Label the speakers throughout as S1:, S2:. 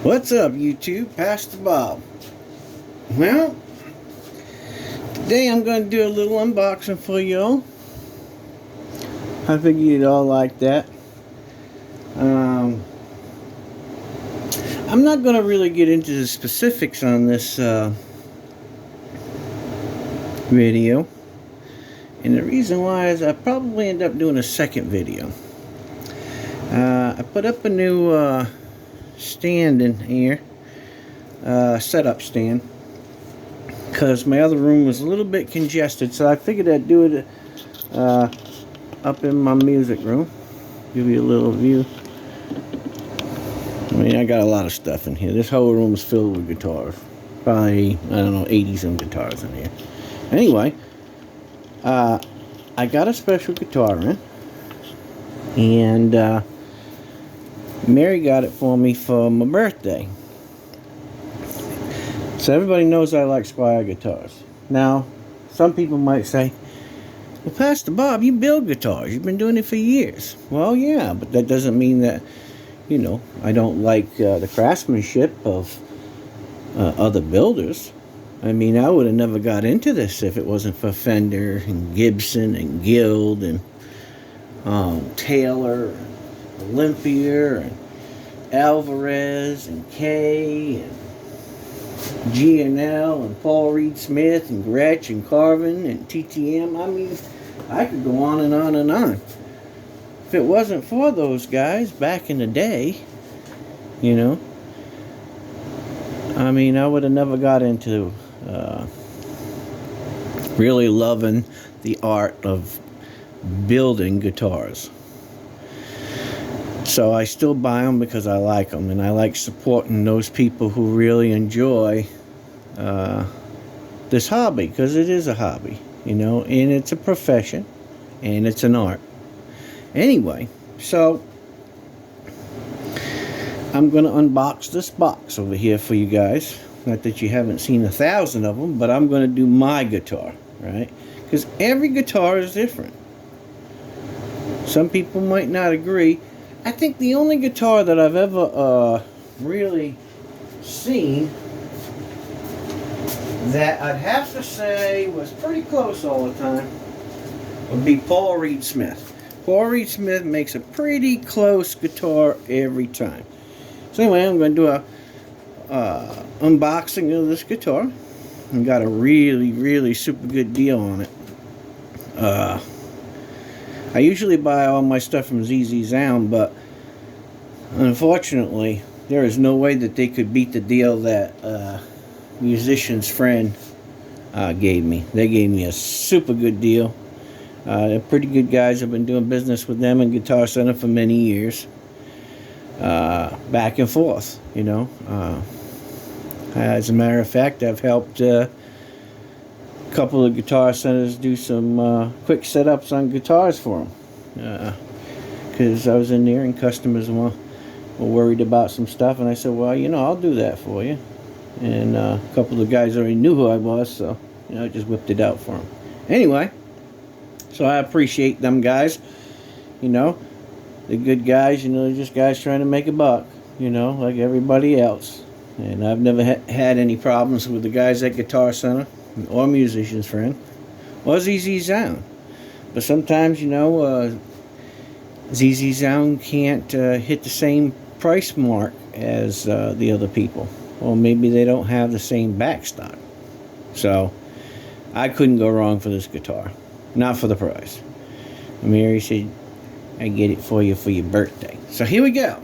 S1: What's up, YouTube? Pastor Bob. Well, today I'm going to do a little unboxing for y'all. I figured you'd all like that. I'm not going to really get into the specifics on this video. And the reason why is I probably end up doing a second video. I put up a new stand in here, setup stand, because my other room was a little bit congested, so I figured I'd do it up in my music room. Give you a little view. I mean, I got a lot of stuff in here. This whole room is filled with guitars. Probably, I don't know, 80 some guitars in here. Anyway, I got a special guitar in, and Mary got it for me for my birthday. So everybody knows I like Squier guitars. Now, some people might say, well, Pastor Bob, you build guitars. You've been doing it for years. Well, yeah, but that doesn't mean that, you know, I don't like the craftsmanship of other builders. I mean, I would have never got into this if it wasn't for Fender and Gibson and Guild and Taylor and Olympia and Alvarez and Kay and G&L and Paul Reed Smith and Gretsch and Carvin and TTM. I mean, I could go on and on and on. If it wasn't for those guys back in the day, you know, I mean, I would have never got into really loving the art of building guitars. So I still buy them because I like them, and I like supporting those people who really enjoy this hobby, because it is a hobby, you know, and it's a profession, and it's an art. Anyway, so I'm going to unbox this box over here for you guys. Not that you haven't seen 1,000 of them, but I'm going to do my guitar, right? Because every guitar is different. Some people might not agree. I think the only guitar that I've ever really seen that I'd have to say was pretty close all the time would be Paul Reed Smith. Paul Reed Smith makes a pretty close guitar every time. So anyway, I'm going to do a unboxing of this guitar. I got a really super good deal on it. I usually buy all my stuff from ZZ Sound, but unfortunately, there is no way that they could beat the deal that Musician's Friend gave me. They gave me a super good deal. They're pretty good guys. I've been doing business with them and Guitar Center for many years. Back and forth, you know. As a matter of fact, I've helped a couple of Guitar Centers do some quick setups on guitars for them. Because I was in there and customers were worried about some stuff, and I said, well, you know, I'll do that for you. And a couple of guys already knew who I was, so, you know, I just whipped it out for them. Anyway, so I appreciate them guys, you know. They're good guys, you know, they're just guys trying to make a buck, you know, like everybody else. And I've never had any problems with the guys at Guitar Center or Musician's Friend or ZZ Sound. But sometimes, you know, ZZ Sound can't hit the same price mark as the other people. Or maybe they don't have the same backstock. So, I couldn't go wrong for this guitar. Not for the price. Mary said, I get it for you for your birthday. So here we go.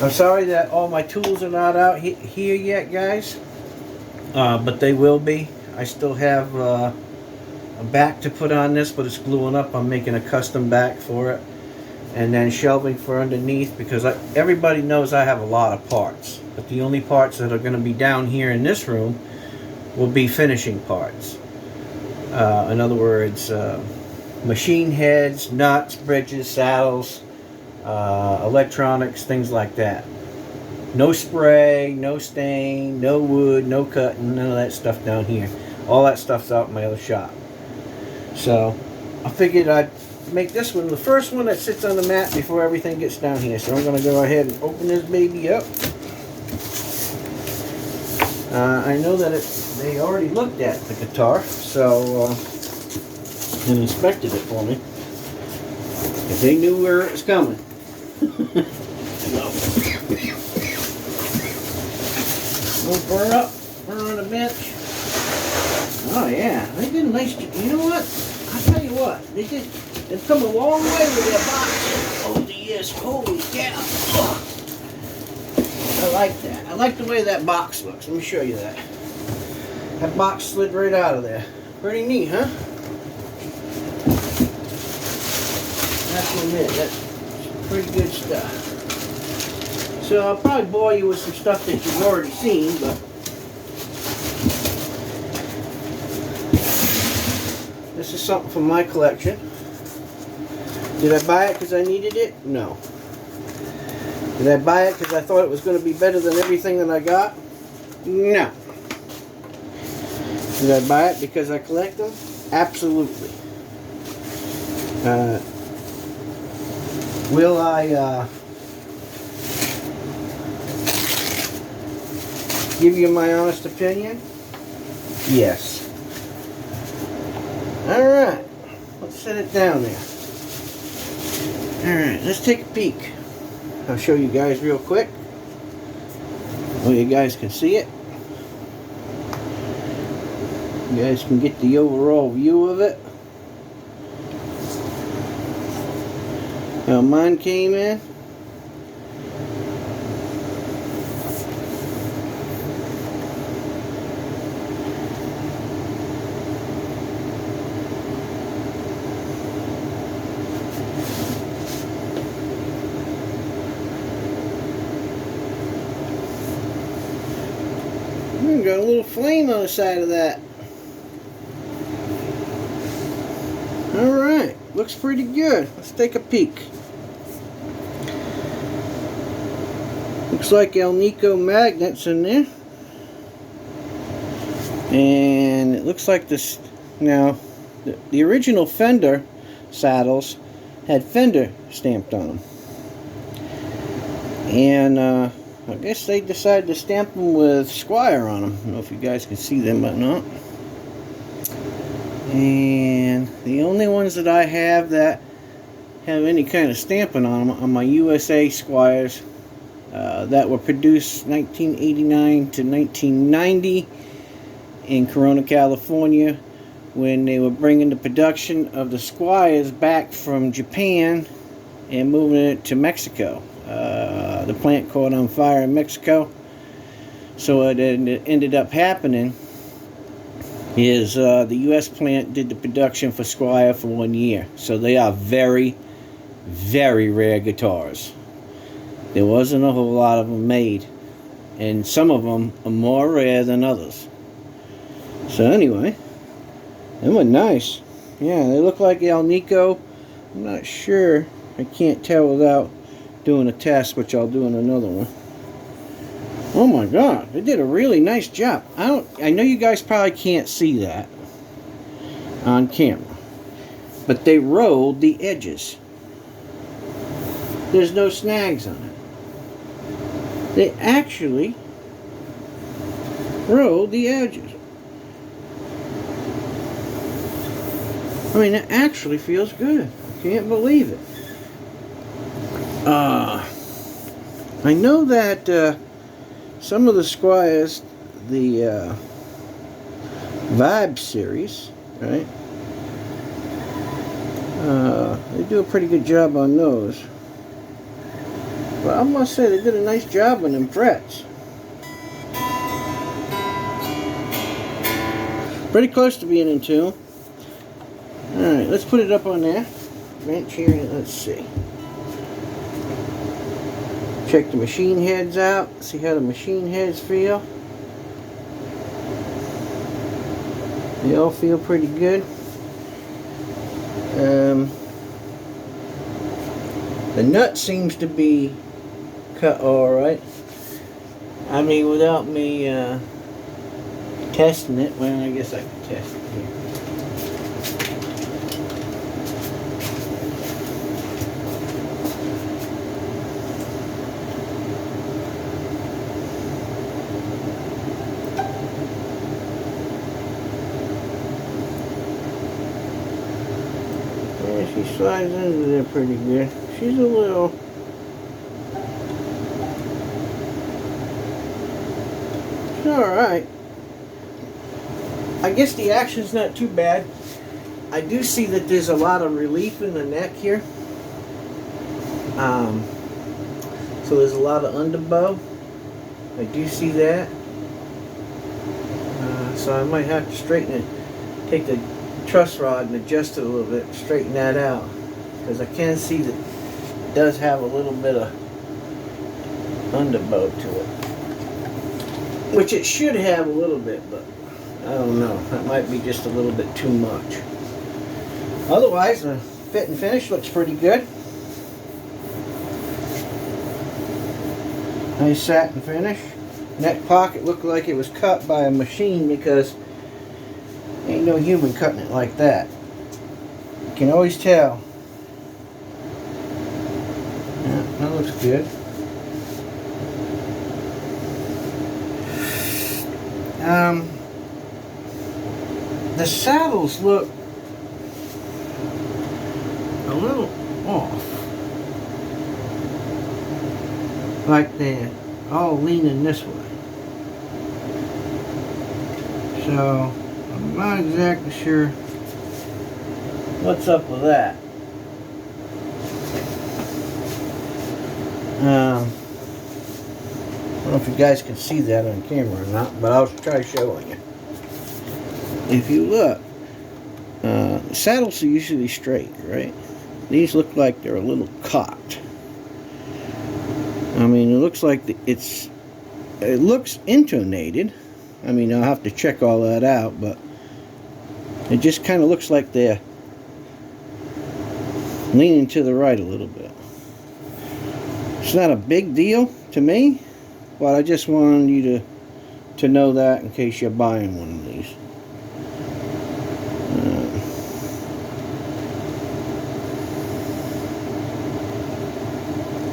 S1: I'm sorry that all my tools are not out here yet, guys. But they will be. I still have a back to put on this, but it's gluing up. I'm making a custom back for it. And then shelving for underneath, because everybody knows I have a lot of parts. But the only parts that are going to be down here in this room will be finishing parts. In other words, machine heads, nuts, bridges, saddles, electronics, things like that. No spray, no stain, no wood, no cutting, none of that stuff down here. All that stuff's out in my other shop. So I figured I'd make this one the first one that sits on the mat before everything gets down here. So I'm going to go ahead and open this baby up. I know that they already looked at the guitar, so and inspected it for me. If they knew where it was coming. We'll burn up, burn on the bench. Oh yeah, they did a nice job. You know what? I'll tell you what, they've come a long way with their box over the years. Holy cow. Oh, I like that. I like the way that box looks. Let me show you that. That box slid right out of there. Pretty neat, huh? That's what it is. That's pretty good stuff. So I'll probably bore you with some stuff that you've already seen, but this is something from my collection. Did I buy it because I needed it? No. Did I buy it because I thought it was going to be better than everything that I got? No. Did I buy it because I collect them? Absolutely. Will I give you my honest opinion? Yes. Alright. Let's set it down there. Alright, let's take a peek. I'll show you guys real quick. So you guys can see it. You guys can get the overall view of it. How mine came in. Got a little flame on the side of that. Alright, looks pretty good. Let's take a peek. Looks like Alnico magnets in there. And it looks like this, now, the original Fender saddles had Fender stamped on them. And I guess they decided to stamp them with Squier on them. I don't know if you guys can see them or not. And the only ones that I have that have any kind of stamping on them are my USA Squiers that were produced 1989 to 1990 in Corona, California, when they were bringing the production of the Squiers back from Japan and moving it to Mexico. The plant caught on fire in Mexico, so what ended up happening is the U.S. plant did the production for Squier for 1 year. So they are very, very rare guitars. There wasn't a whole lot of them made, and some of them are more rare than others. So anyway, they were nice. Yeah, they look like Alnico. I'm not sure. I can't tell without doing a test, which I'll do in another one. Oh my god, they did a really nice job. I know you guys probably can't see that on camera, but they rolled the edges. There's no snags on it. They actually rolled the edges. I mean, it actually feels good. I can't believe it. I know that some of the Squiers, the Vibe series, right? They do a pretty good job on those. But I must say they did a nice job on them frets. Pretty close to being in tune. Alright, let's put it up on there. Bench here, let's see. Check the machine heads out, see how the machine heads feel. They all feel pretty good. The nut seems to be cut alright. I mean, without me testing it, well, I guess I can test it here. She slides into there pretty good. She's a little... It's alright. I guess the action's not too bad. I do see that there's a lot of relief in the neck here. So there's a lot of underbow. I do see that. So I might have to straighten it. Take the truss rod and adjust it a little bit. Straighten that out. Because I can see that it does have a little bit of underbow to it. Which it should have a little bit, but I don't know. That might be just a little bit too much. Otherwise, the fit and finish looks pretty good. Nice satin finish. Neck pocket looked like it was cut by a machine because ain't no human cutting it like that. You can always tell. Yeah, that looks good. The saddles look a little off. Like they're all leaning this way. So, I'm not exactly sure what's up with that. I don't know if you guys can see that on camera or not, but I'll try showing you. If you look, the saddles are usually straight, right? These look like they're a little cocked. I mean, it looks like it looks intonated. I mean, I'll have to check all that out, but it just kind of looks like they're leaning to the right a little bit. It's not a big deal to me, but I just wanted you to know that in case you're buying one of these.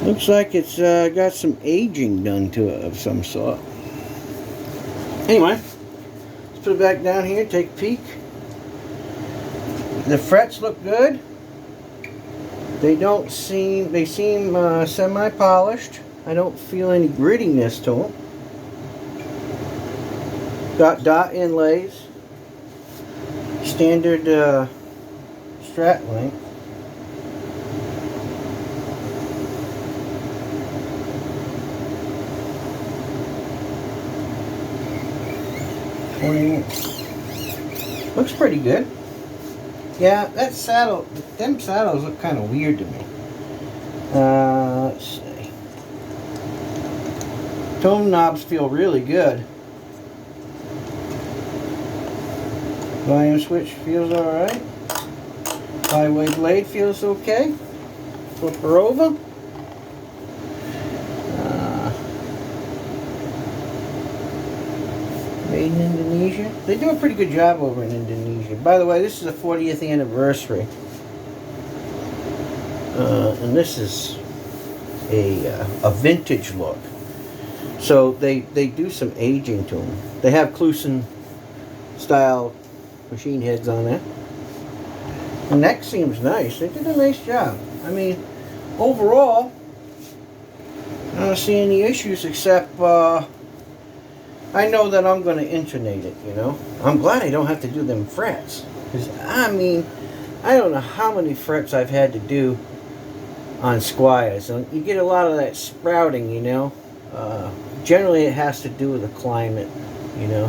S1: Looks like it's got some aging done to it of some sort. Anyway, let's put it back down here, take a peek. The frets look good. They seem semi-polished. I don't feel any grittiness to them. Got dot inlays. Standard strat length. Looks pretty good. Yeah, that saddle, them saddles look kind of weird to me. Let's see. Tone knobs feel really good. Volume switch feels alright. Highway blade feels okay. Flip her over. Made in Indonesia. They do a pretty good job over in Indonesia. By the way, this is the 40th anniversary. And this is a vintage look. So they do some aging to them. They have Clusen style machine heads on there. The neck seems nice. They did a nice job. I mean, overall, I don't see any issues except I know that I'm going to intonate it, you know. I'm glad I don't have to do them frets. Because, I mean, I don't know how many frets I've had to do on Squiers. And you get a lot of that sprouting, you know. Generally, it has to do with the climate, you know.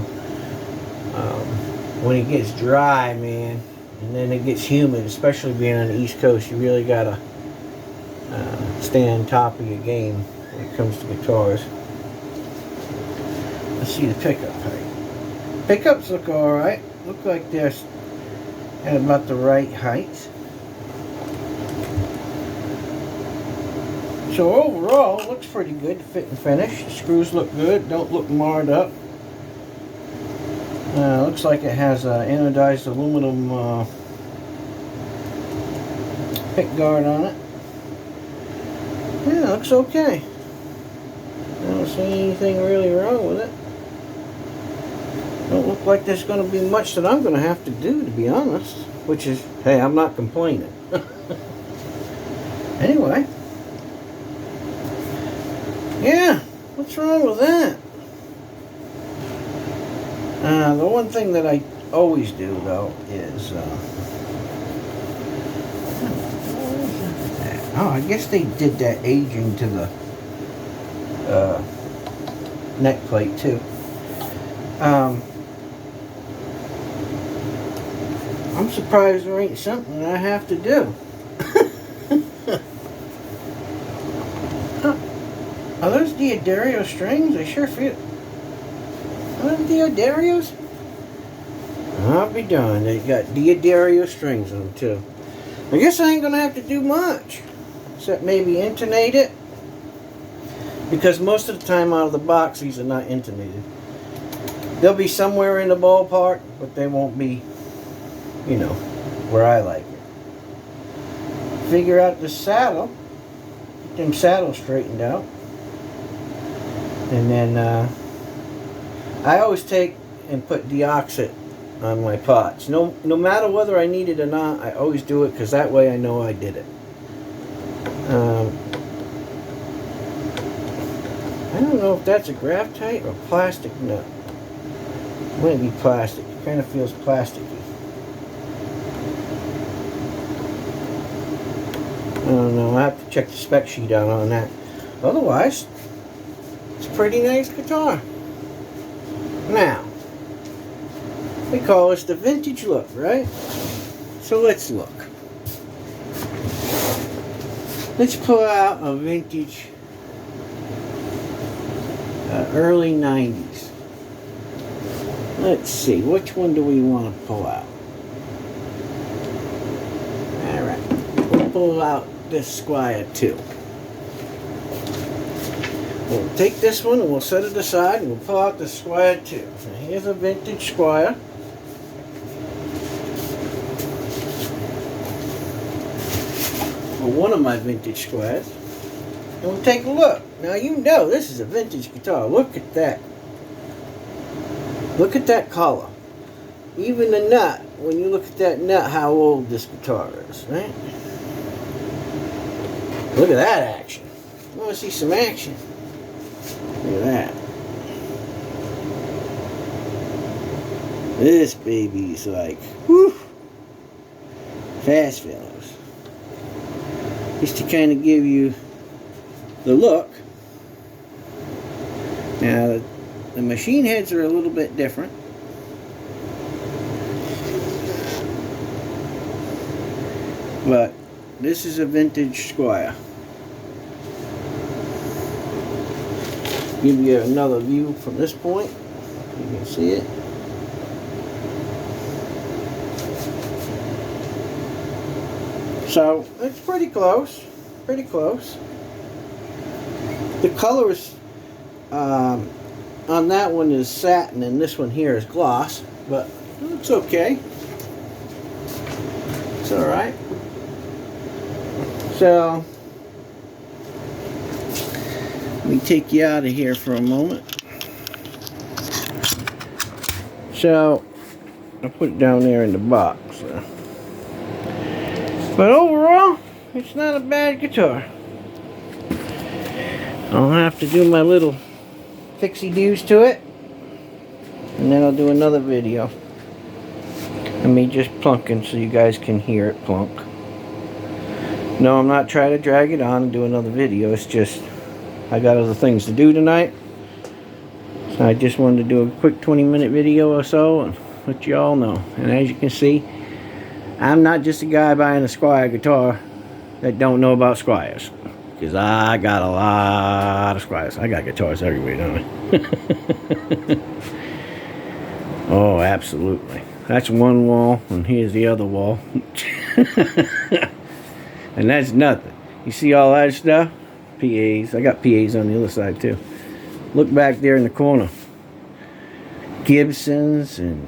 S1: When it gets dry, man, and then it gets humid, especially being on the East Coast, you really got to stay on top of your game when it comes to guitars. Let's see the pickup height. Pickups look alright. Look like they're at about the right height. So overall, it looks pretty good, fit and finish. The screws look good, don't look marred up. Looks like it has anodized aluminum pick guard on it. Yeah, it looks okay. I don't see anything really wrong with it. Don't look like there's going to be much that I'm going to have to do, to be honest. Which is, hey, I'm not complaining. Anyway. Yeah, what's wrong with that? The one thing that I always do, though, is... oh, I guess they did that aging to the neck plate, too. I'm surprised there ain't something I have to do. Are those Diodario strings? I sure feel... Are those Diodarios? I'll be darned. They got Diodario strings on them, too. I guess I ain't going to have to do much. Except maybe intonate it. Because most of the time out of the box, these are not intonated. They'll be somewhere in the ballpark, but they won't be, you know, where I like it. Figure out the saddle. Get them saddles straightened out. And then I always take and put deoxit on my pots. No matter whether I need it or not, I always do it because that way I know I did it. I don't know if that's a graphite or plastic nut. It might be plastic. It kind of feels plasticky. I don't know. I have to check the spec sheet out on that. Otherwise, it's a pretty nice guitar. Now, we call this the vintage look, right? So let's look. Let's pull out a vintage early 90s. Let's see, which one do we want to pull out? Alright, we'll pull out this Squier 2. We'll take this one and we'll set it aside and we'll pull out the Squier 2. Now here's a vintage Squier. Or one of my vintage Squiers. And we'll take a look. Now you know this is a vintage guitar. Look at that. Look at that color. Even the nut, when you look at that nut, how old this guitar is, right? Look at that action. I want to see some action. Look at that. This baby's like, whew, fast fellows. Just to kind of give you the look. Now, the machine heads are a little bit different. But this is a vintage Squier. Give you another view from this point. You can see it. So it's pretty close. Pretty close. The colors on that one is satin and this one here is gloss, but it looks okay. It's alright. So let me take you out of here for a moment. So I'll put it down there in the box. But overall, it's not a bad guitar. I'll have to do my little fixie-doos to it, and then I'll do another video of me just plunking so you guys can hear it plunk. No, I'm not trying to drag it on and do another video. It's just I got other things to do tonight, so I just wanted to do a quick 20-minute video or so and let you all know. And as you can see, I'm not just a guy buying a Squier guitar that don't know about Squiers. Because I got a lot of Squiers. I got guitars everywhere, don't I? Oh, absolutely. That's one wall, and here's the other wall. And that's nothing. You see all that stuff? PAs. I got PAs on the other side, too. Look back there in the corner. Gibsons, and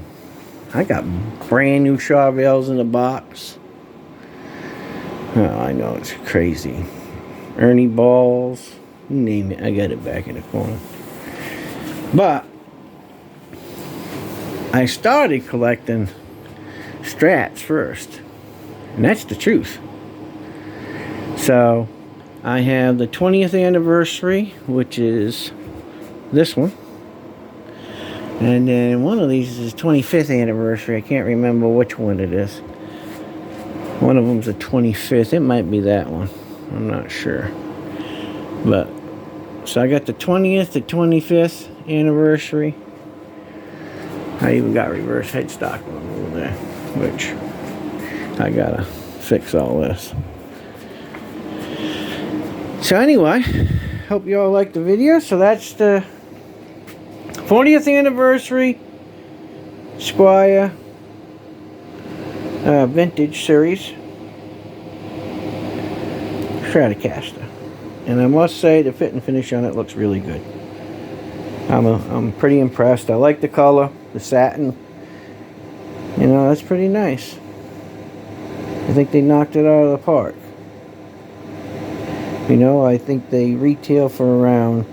S1: I got brand new Charvels in the box. Oh, I know, it's crazy. Ernie balls, you name it, I got it back in the corner. But I started collecting Strats first, and that's the truth. So I have the 20th anniversary, which is this one, and then one of these is 25th anniversary. I can't remember which one it is. One of them's the 25th. It might be that one. I'm not sure. But so I got the 20th, the 25th anniversary. I even got reverse headstock over there, which I gotta fix all this. So anyway, hope you all liked the video. So that's the 40th anniversary Squier vintage series stratocaster, and I must say the fit and finish on it looks really good. I'm pretty impressed. I like the color, the satin. You know, that's pretty nice. I think they knocked it out of the park. You know, I think they retail for around,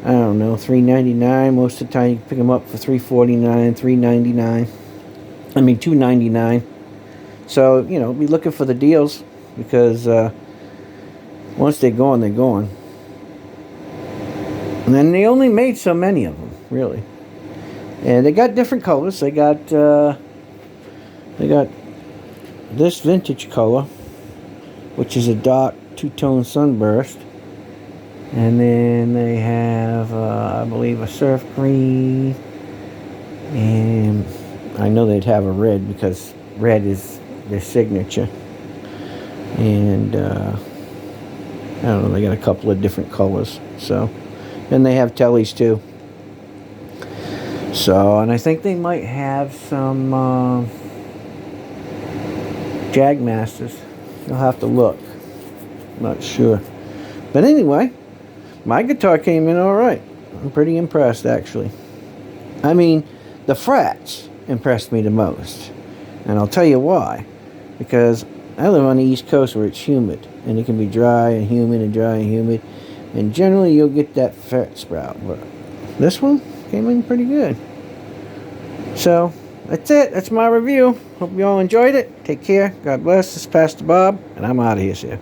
S1: I don't know, $3.99. Most of the time you can pick them up for $3.49, $3.99. I mean $2.99. So, you know, be looking for the deals, because once they're gone, they're gone. And then they only made so many of them, really. And they got different colors. They got this vintage color, which is a dark two-tone sunburst. And then they have, I believe, a surf green. And I know they'd have a red, because red is their signature. And I don't know, they got a couple of different colors. So, and they have tellies too. So, and I think they might have some Jagmasters. You'll have to look. Not sure. But anyway, my guitar came in alright. I'm pretty impressed, actually. I mean, the frets impressed me the most. And I'll tell you why. Because I live on the East Coast where it's humid. And it can be dry and humid and dry and humid. And generally you'll get that fret sprout. But this one came in pretty good. So, that's it. That's my review. Hope you all enjoyed it. Take care. God bless. This is Pastor Bob. And I'm out of here, sir.